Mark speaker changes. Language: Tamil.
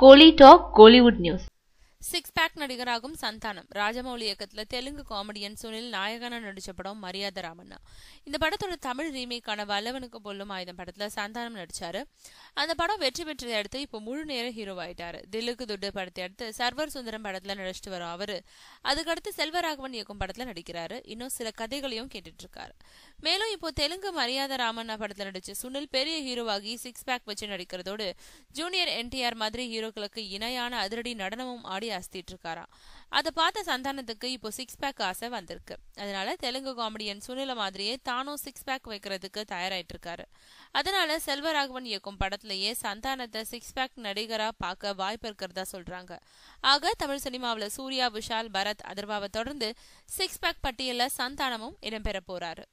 Speaker 1: கோலி talk Kollywood news.
Speaker 2: Six pack நடிகராகும் சந்தானம் ராஜமௌலி இயக்கத்துல தெலுங்கு காமெடியன் சுனில் நாயகனா நடிச்ச படம் மரியாதை ராமண்ணா. இந்த படத்தோட தமிழ் ரீமேக்கான வல்லவனுக்கு பொல்லும் ஆயுதம் படத்துல சந்தானம் நடிச்சாரு. அந்த படம் வெற்றி பெற்றதை அடுத்து இப்போ முழு நேர ஹீரோ ஆயிட்டாரு. தில்லுக்கு துட்டு படத்தை அடுத்து சர்வர் சுந்தரம் படத்துல நடிச்சிட்டு வரும் அவரு அதுக்கடுத்து செல்வராகவன் இயக்கும் படத்துல நடிக்கிறாரு. இன்னும் சில கதைகளையும் கேட்டுட்டு இருக்காரு. மேலும் இப்போ தெலுங்கு மரியாதை ராமண்ணா படத்துல நடிச்ச சுனில் பெரிய ஹீரோவாகி சிக்ஸ் பேக் வச்சு நடிக்கிறதோடு ஜூனியர் என்டிஆர் மாதிரி ஹீரோக்களுக்கு இணையான அதிரடி நடனமும் ஆடி அஸ்திட்டு இருக்காரா. அதை பார்த்த சந்தானத்துக்கு இப்போ சிக்ஸ் பேக் ஆசை வந்திருக்கு. அதனால தெலுங்கு காமெடியன் சுனில மாதிரியே தானும் சிக்ஸ் பேக் வைக்கிறதுக்கு தயாராயிட்டு இருக்காரு. அதனால செல்வராகவன் இயக்கும் படத்திலேயே சந்தானத்தை சிக்ஸ் பேக் நடிகரா பார்க்க வாய்ப்பு இருக்கிறதா சொல்றாங்க. ஆக தமிழ் சினிமாவில் சூர்யா, விஷால், பரத், அதர்வாவை தொடர்ந்து சிக்ஸ் பேக் பட்டியல சந்தானமும் இடம்பெற போறாரு.